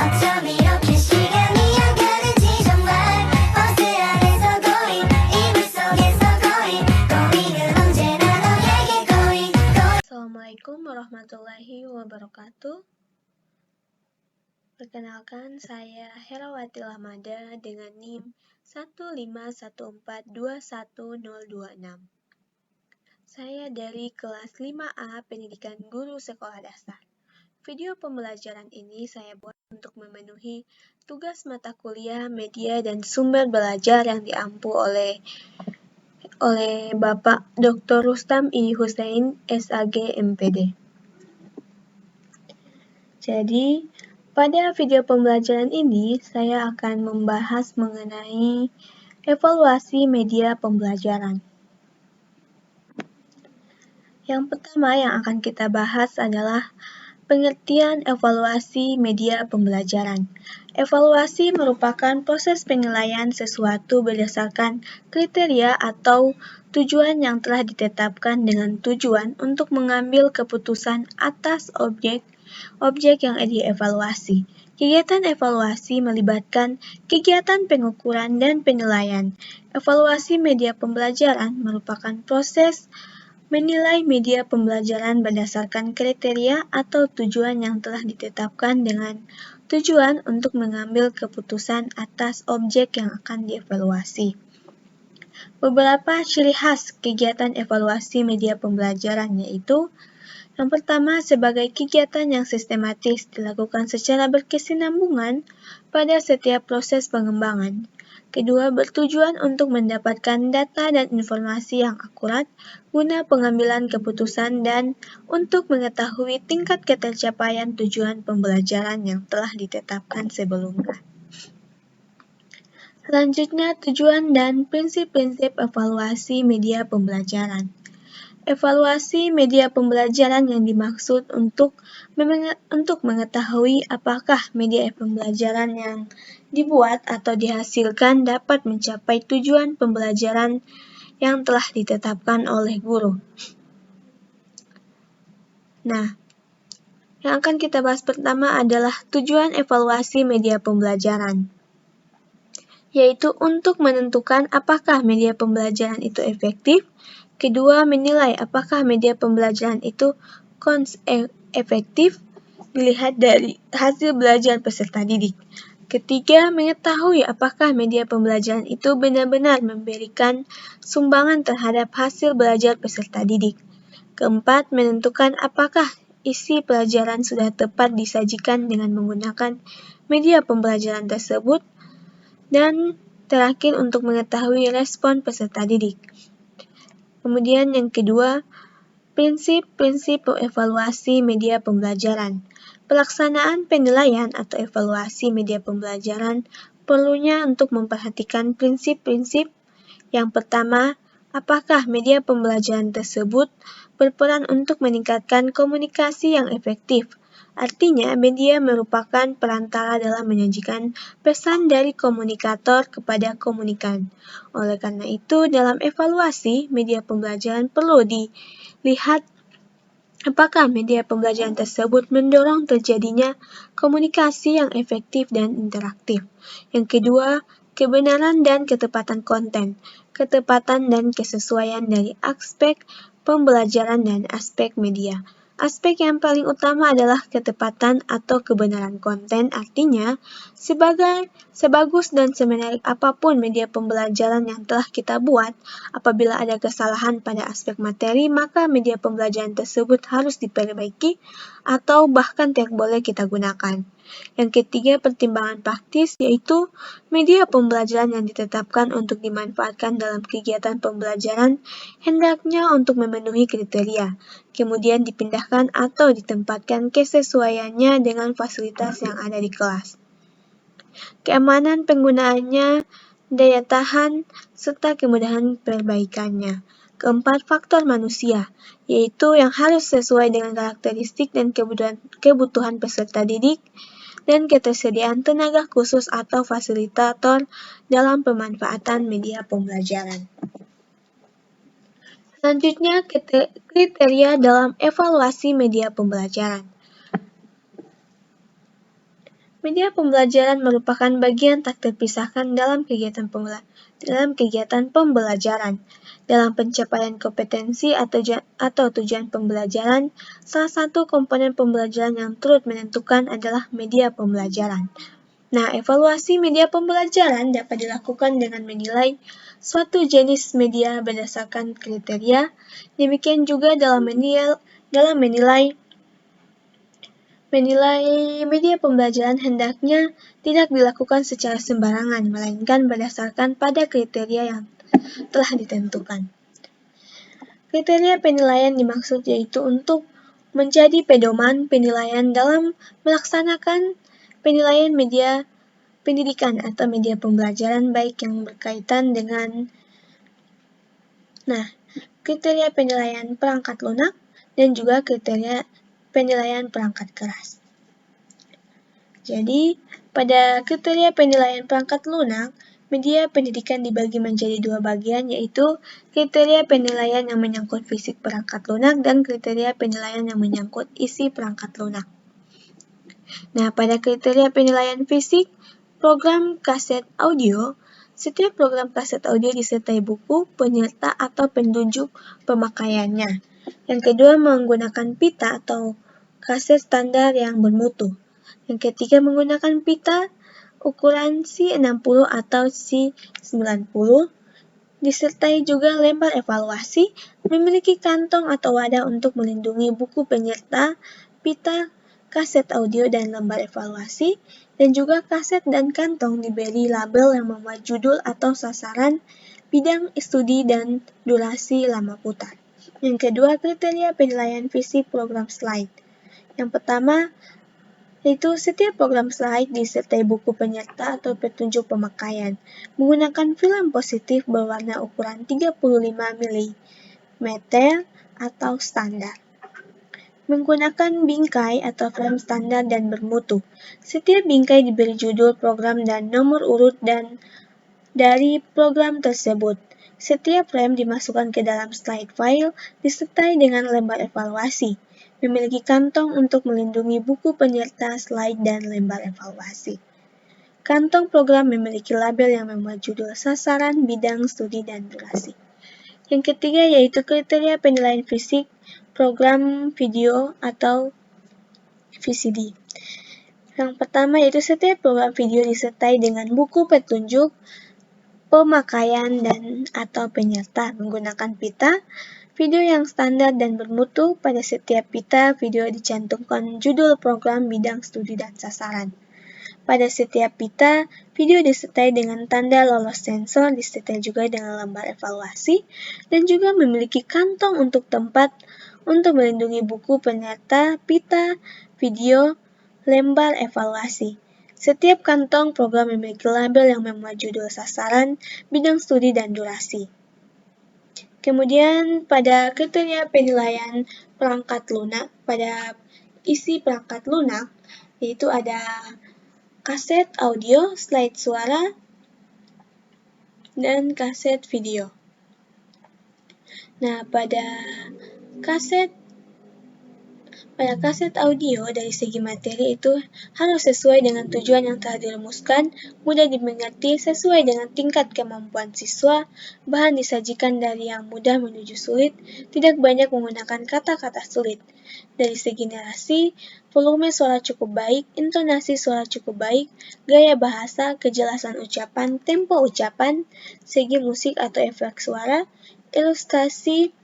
어쩜 이렇게 시간이 안 가는지 정말 버스 안에서 고인 이불 속에서 고인은 언제나 너에게 고인. Assalamualaikum warahmatullahi wabarakatuh. Perkenalkan, saya Herawati Lamada dengan NIM 151421026. Saya dari kelas 5A Pendidikan Guru Sekolah Dasar. Video pembelajaran ini saya buat untuk memenuhi tugas mata kuliah media dan sumber belajar yang diampu oleh Bapak Dr. Rustam I. Hussein, SAG, MPD. Jadi, pada video pembelajaran ini, saya akan membahas mengenai evaluasi media pembelajaran. Yang pertama yang akan kita bahas adalah pengertian evaluasi media pembelajaran. Evaluasi merupakan proses penilaian sesuatu berdasarkan kriteria atau tujuan yang telah ditetapkan dengan tujuan untuk mengambil keputusan atas objek yang dievaluasi. Kegiatan evaluasi melibatkan kegiatan pengukuran dan penilaian. Evaluasi media pembelajaran merupakan proses menilai media pembelajaran berdasarkan kriteria atau tujuan yang telah ditetapkan dengan tujuan untuk mengambil keputusan atas objek yang akan dievaluasi. Beberapa ciri khas kegiatan evaluasi media pembelajaran yaitu: yang pertama, sebagai kegiatan yang sistematis dilakukan secara berkesinambungan pada setiap proses pengembangan. Kedua, bertujuan untuk mendapatkan data dan informasi yang akurat guna pengambilan keputusan dan untuk mengetahui tingkat ketercapaian tujuan pembelajaran yang telah ditetapkan sebelumnya. Selanjutnya, tujuan dan prinsip-prinsip evaluasi media pembelajaran. Evaluasi media pembelajaran yang dimaksud untuk mengetahui apakah media pembelajaran yang dibuat atau dihasilkan dapat mencapai tujuan pembelajaran yang telah ditetapkan oleh guru. Nah, yang akan kita bahas pertama adalah tujuan evaluasi media pembelajaran, yaitu untuk menentukan apakah media pembelajaran itu efektif. Kedua, menilai apakah media pembelajaran itu efektif dilihat dari hasil belajar peserta didik. Ketiga, mengetahui apakah media pembelajaran itu benar-benar memberikan sumbangan terhadap hasil belajar peserta didik. Keempat, menentukan apakah isi pelajaran sudah tepat disajikan dengan menggunakan media pembelajaran tersebut. Dan terakhir, untuk mengetahui respon peserta didik. Kemudian yang kedua, prinsip-prinsip evaluasi media pembelajaran. Pelaksanaan penilaian atau evaluasi media pembelajaran perlunya untuk memperhatikan prinsip-prinsip. Yang pertama, apakah media pembelajaran tersebut berperan untuk meningkatkan komunikasi yang efektif. Artinya, media merupakan perantara dalam menyajikan pesan dari komunikator kepada komunikan. Oleh karena itu, dalam evaluasi media pembelajaran perlu dilihat apakah media pembelajaran tersebut mendorong terjadinya komunikasi yang efektif dan interaktif. Yang kedua, kebenaran dan ketepatan konten. Ketepatan dan kesesuaian dari aspek pembelajaran dan aspek media. Aspek yang paling utama adalah ketepatan atau kebenaran konten, artinya sebagus dan semenarik apapun media pembelajaran yang telah kita buat, apabila ada kesalahan pada aspek materi, maka media pembelajaran tersebut harus diperbaiki atau bahkan tidak boleh kita gunakan. Yang ketiga, pertimbangan praktis, yaitu media pembelajaran yang ditetapkan untuk dimanfaatkan dalam kegiatan pembelajaran hendaknya untuk memenuhi kriteria, kemudian dipindahkan atau ditempatkan kesesuaiannya dengan fasilitas yang ada di kelas. Keamanan penggunaannya, daya tahan, serta kemudahan perbaikannya. Keempat, faktor manusia, yaitu yang harus sesuai dengan karakteristik dan kebutuhan peserta didik, dan ketersediaan tenaga khusus atau fasilitator dalam pemanfaatan media pembelajaran. Selanjutnya, kriteria dalam evaluasi media pembelajaran. Media pembelajaran merupakan bagian tak terpisahkan dalam kegiatan pembelajaran. Dalam pencapaian kompetensi atau tujuan pembelajaran, salah satu komponen pembelajaran yang turut menentukan adalah media pembelajaran. Nah, evaluasi media pembelajaran dapat dilakukan dengan menilai suatu jenis media berdasarkan kriteria. Demikian juga dalam menilai media pembelajaran hendaknya tidak dilakukan secara sembarangan, melainkan berdasarkan pada kriteria yang telah ditentukan. Kriteria penilaian dimaksud yaitu untuk menjadi pedoman penilaian dalam melaksanakan penilaian media pendidikan atau media pembelajaran baik yang berkaitan dengan kriteria penilaian perangkat lunak dan juga kriteria penilaian perangkat keras. Jadi, pada kriteria penilaian perangkat lunak, media pendidikan dibagi menjadi dua bagian, yaitu kriteria penilaian yang menyangkut fisik perangkat lunak dan kriteria penilaian yang menyangkut isi perangkat lunak. Nah, pada kriteria penilaian fisik, program kaset audio, setiap program kaset audio disertai buku, penyerta atau penunjuk pemakaiannya. Yang kedua, menggunakan pita atau kaset standar yang bermutu. Yang ketiga, menggunakan pita ukuran C60 atau C90, disertai juga lembar evaluasi, memiliki kantong atau wadah untuk melindungi buku penyerta, pita, kaset audio, dan lembar evaluasi, dan juga kaset dan kantong diberi label yang memuat judul atau sasaran, bidang studi, dan durasi lama putar. Yang kedua, kriteria penilaian fisik program slide. Yang pertama, yaitu setiap program slide disertai buku penyerta atau petunjuk pemakaian, menggunakan film positif berwarna ukuran 35 mm atau standar. Menggunakan bingkai atau frame standar dan bermutu. Setiap bingkai diberi judul program dan nomor urut dari program tersebut. Setiap frame dimasukkan ke dalam slide file disertai dengan lembar evaluasi. Memiliki kantong untuk melindungi buku penyerta, slide, dan lembar evaluasi. Kantong program memiliki label yang memuat judul, sasaran, bidang studi, dan durasi. Yang ketiga yaitu kriteria penilaian fisik program video atau VCD. Yang pertama yaitu setiap program video disertai dengan buku petunjuk, pemakaian, dan atau penyerta menggunakan pita, video yang standar dan bermutu. Pada setiap pita video dicantumkan judul program, bidang studi, dan sasaran. Pada setiap pita, video disertai dengan tanda lolos sensor, disertai juga dengan lembar evaluasi, dan juga memiliki kantong untuk tempat untuk melindungi buku penyerta, pita, video, lembar evaluasi. Setiap kantong program memiliki label yang memuat judul, sasaran, bidang studi, dan durasi. Kemudian pada kriteria penilaian perangkat lunak, pada isi perangkat lunak, yaitu ada kaset audio, slide suara, dan kaset video. Nah, pada kaset audio dari segi materi itu harus sesuai dengan tujuan yang telah dirumuskan, mudah dimengerti, sesuai dengan tingkat kemampuan siswa, bahan disajikan dari yang mudah menuju sulit, tidak banyak menggunakan kata-kata sulit. Dari segi narasi, volume suara cukup baik, intonasi suara cukup baik, gaya bahasa, kejelasan ucapan, tempo ucapan, segi musik atau efek suara, ilustrasi.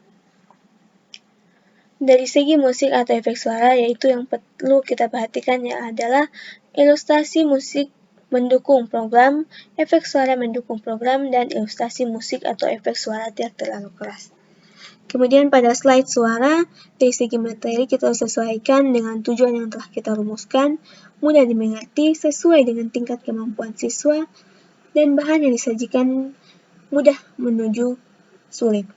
Dari segi musik atau efek suara, yaitu yang perlu kita perhatikan adalah ilustrasi musik mendukung program, efek suara mendukung program, dan ilustrasi musik atau efek suara tidak terlalu keras. Kemudian pada slide suara, dari segi materi kita sesuaikan dengan tujuan yang telah kita rumuskan, mudah dimengerti, sesuai dengan tingkat kemampuan siswa, dan bahan yang disajikan mudah menuju sulit.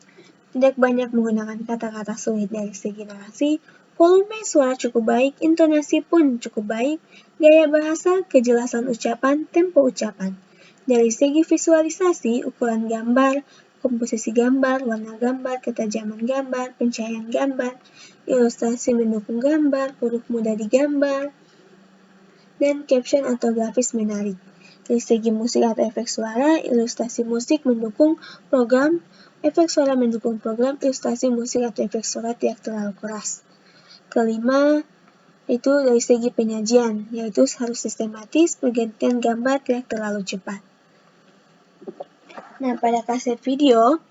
Tidak banyak menggunakan kata-kata sulit. Dari segi narasi, volume suara cukup baik, intonasi pun cukup baik, gaya bahasa, kejelasan ucapan, tempo ucapan. Dari segi visualisasi, ukuran gambar, komposisi gambar, warna gambar, ketajaman gambar, pencahayaan gambar, ilustrasi mendukung gambar, huruf mudah digambar, dan caption atau grafis menarik. Dari segi musik atau efek suara, ilustrasi musik mendukung program, efek suara mendukung program, ilustrasi musik atau efek suara tidak terlalu keras. Kelima, itu dari segi penyajian, yaitu harus sistematis, pergantian gambar tidak terlalu cepat. Nah, pada kaset video,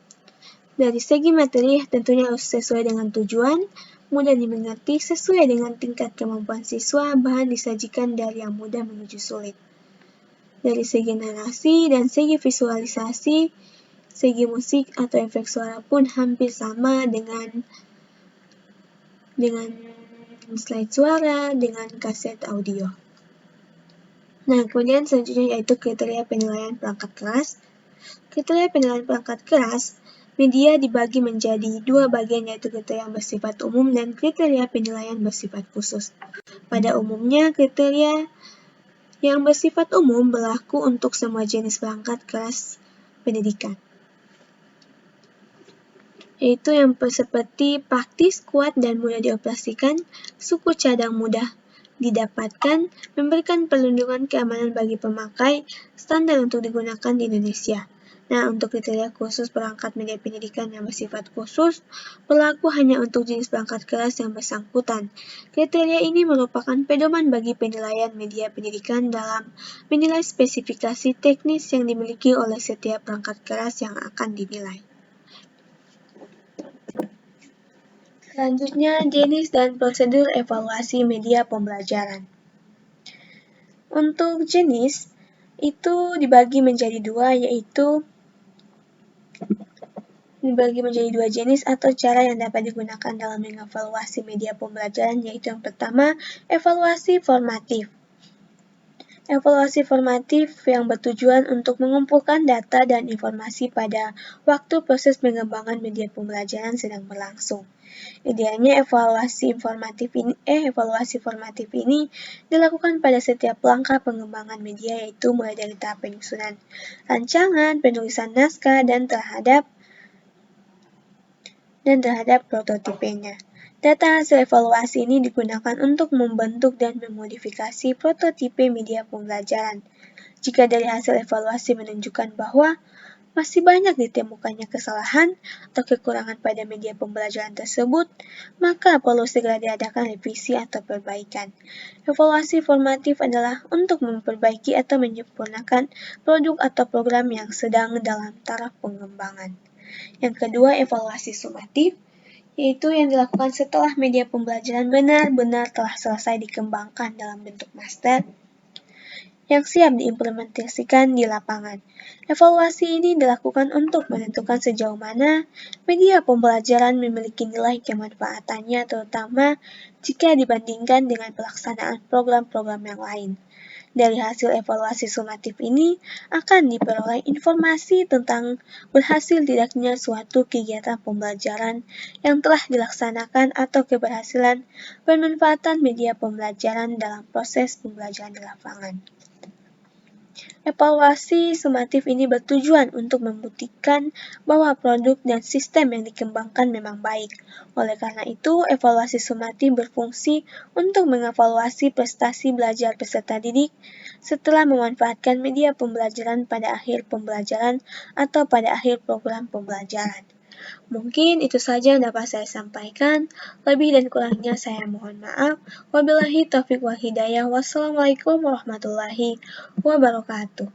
dari segi materi tentunya harus sesuai dengan tujuan, mudah dimengerti, sesuai dengan tingkat kemampuan siswa, bahan disajikan dari yang mudah menuju sulit. Dari segi narasi dan segi visualisasi, segi musik atau efek suara pun hampir sama dengan slide suara, dengan kaset audio. Nah, kemudian selanjutnya yaitu kriteria penilaian perangkat keras. Kriteria penilaian perangkat keras, media dibagi menjadi dua bagian yaitu kriteria yang bersifat umum dan kriteria penilaian bersifat khusus. Pada umumnya, kriteria yang bersifat umum berlaku untuk semua jenis perangkat keras pendidikan, yaitu yang seperti praktis, kuat, dan mudah dioperasikan, suku cadang mudah didapatkan, memberikan perlindungan keamanan bagi pemakai, standar untuk digunakan di Indonesia. Nah, untuk kriteria khusus perangkat media pendidikan yang bersifat khusus, berlaku hanya untuk jenis perangkat keras yang bersangkutan. Kriteria ini merupakan pedoman bagi penilaian media pendidikan dalam menilai spesifikasi teknis yang dimiliki oleh setiap perangkat keras yang akan dinilai. Selanjutnya, jenis dan prosedur evaluasi media pembelajaran. Untuk jenis, itu dibagi menjadi dua jenis atau cara yang dapat digunakan dalam mengevaluasi media pembelajaran, yaitu yang pertama, evaluasi formatif. Evaluasi formatif yang bertujuan untuk mengumpulkan data dan informasi pada waktu proses pengembangan media pembelajaran sedang berlangsung. Idealnya evaluasi formatif ini dilakukan pada setiap langkah pengembangan media, yaitu mulai dari tahap penyusunan rancangan, penulisan naskah, dan terhadap prototipenya. Data hasil evaluasi ini digunakan untuk membentuk dan memodifikasi prototipe media pembelajaran. Jika dari hasil evaluasi menunjukkan bahwa masih banyak ditemukannya kesalahan atau kekurangan pada media pembelajaran tersebut, maka perlu segera diadakan revisi atau perbaikan. Evaluasi formatif adalah untuk memperbaiki atau menyempurnakan produk atau program yang sedang dalam taraf pengembangan. Yang kedua, evaluasi sumatif, yaitu yang dilakukan setelah media pembelajaran benar-benar telah selesai dikembangkan dalam bentuk master yang siap diimplementasikan di lapangan. Evaluasi ini dilakukan untuk menentukan sejauh mana media pembelajaran memiliki nilai kemanfaatannya, terutama jika dibandingkan dengan pelaksanaan program-program yang lain. Dari hasil evaluasi sumatif ini akan diperoleh informasi tentang berhasil tidaknya suatu kegiatan pembelajaran yang telah dilaksanakan atau keberhasilan pemanfaatan media pembelajaran dalam proses pembelajaran di lapangan. Evaluasi sumatif ini bertujuan untuk membuktikan bahwa produk dan sistem yang dikembangkan memang baik. Oleh karena itu, evaluasi sumatif berfungsi untuk mengevaluasi prestasi belajar peserta didik setelah memanfaatkan media pembelajaran pada akhir pembelajaran atau pada akhir program pembelajaran. Mungkin itu saja yang dapat saya sampaikan. Lebih dan kurangnya saya mohon maaf. Wabillahi taufiq wal hidayah. Wassalamualaikum warahmatullahi wabarakatuh.